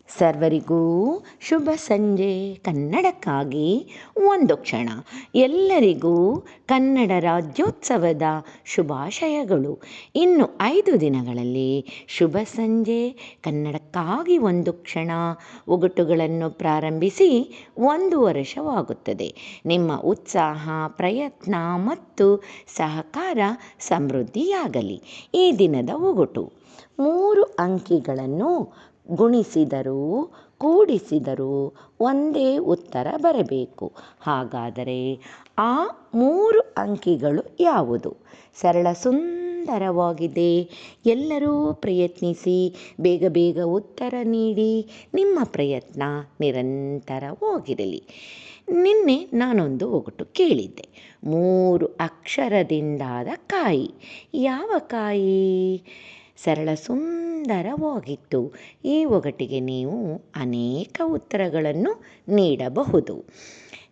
ಸರ್ವರಿಗೂ ಶುಭ ಸಂಜೆ. ಕನ್ನಡಕ್ಕಾಗಿ ಒಂದು ಕ್ಷಣ. ಎಲ್ಲರಿಗೂ ಕನ್ನಡ ರಾಜ್ಯೋತ್ಸವದ ಶುಭಾಶಯಗಳು. ಇನ್ನು 5 ದಿನಗಳಲ್ಲಿ ಶುಭ ಸಂಜೆ ಕನ್ನಡಕ್ಕಾಗಿ ಒಂದು ಕ್ಷಣ ಒಗಟುಗಳನ್ನು ಪ್ರಾರಂಭಿಸಿ 1 ವರ್ಷವಾಗುತ್ತದೆ. ನಿಮ್ಮ ಉತ್ಸಾಹ, ಪ್ರಯತ್ನ ಮತ್ತು ಸಹಕಾರ ಸಮೃದ್ಧಿಯಾಗಲಿ. ಈ ದಿನದ ಒಗಟು: 3 ಅಂಕಿಗಳನ್ನು ಗುಣಿಸಿದರೂ ಕೂಡಿಸಿದರೂ ಒಂದೇ ಉತ್ತರ ಬರಬೇಕು. ಹಾಗಾದರೆ ಆ 3 ಅಂಕಿಗಳು ಯಾವುದು? ಸರಳ ಸುಂದರವಾಗಿದೆ. ಎಲ್ಲರೂ ಪ್ರಯತ್ನಿಸಿ. ಬೇಗ ಬೇಗ ಉತ್ತರ ನೀಡಿ. ನಿಮ್ಮ ಪ್ರಯತ್ನ ನಿರಂತರವಾಗಿರಲಿ. ನಿನ್ನೆ ನಾನೊಂದು ಒಗಟು ಕೇಳಿದ್ದೆ. 3 ಅಕ್ಷರದಿಂದಾದ ಕಾಯಿ. ಯಾವ ಕಾಯಿ? ಸರಳ ಸುಂದರವಾಗಿತ್ತು. ಈ ಒಗಟಿಗೆ ನೀವು ಅನೇಕ ಉತ್ತರಗಳನ್ನು ನೀಡಬಹುದು.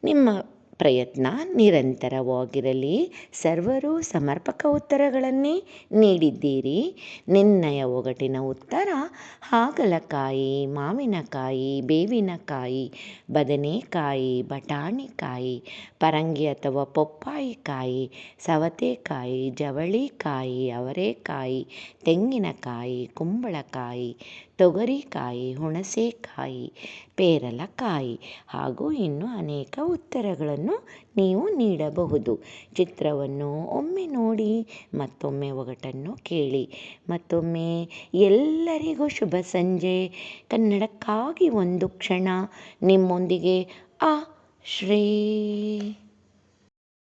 ನಿಮ್ಮ ಪ್ರಯತ್ನ ನಿರಂತರವಾಗಿರಲಿ. ಸರ್ವರೂ ಸಮರ್ಪಕ ಉತ್ತರಗಳನ್ನೇ ನೀಡಿದ್ದೀರಿ. ನಿನ್ನೆಯ ಒಗಟಿನ ಉತ್ತರ ಹಾಗಲಕಾಯಿ, ಮಾವಿನಕಾಯಿ, ಬೇವಿನಕಾಯಿ, ಬದನೆಕಾಯಿ, ಬಟಾಣಿಕಾಯಿ, ಪರಂಗಿ ಅಥವಾ ಪಪ್ಪಾಯಿಕಾಯಿ, ಸವತೆಕಾಯಿ, ಜವಳಿಕಾಯಿ, ಅವರೆಕಾಯಿ, ತೆಂಗಿನಕಾಯಿ, ಕುಂಬಳಕಾಯಿ, ತೊಗರಿಕಾಯಿ, ಹುಣಸೆಕಾಯಿ, ಪೇರಲಕಾಯಿ ಹಾಗೂ ಇನ್ನೂ ಅನೇಕ ಉತ್ತರಗಳನ್ನು ನೀವು ನೀಡಬಹುದು. ಚಿತ್ರವನ್ನು ಒಮ್ಮೆ ನೋಡಿ, ಮತ್ತೊಮ್ಮೆ ಒಗಟನ್ನು ಕೇಳಿ. ಮತ್ತೊಮ್ಮೆ ಎಲ್ಲರಿಗೂ ಶುಭ ಸಂಜೆ. ಕನ್ನಡಕ್ಕಾಗಿ ಒಂದು ಕ್ಷಣ. ನಿಮ್ಮೊಂದಿಗೆ ಶ್ರೀ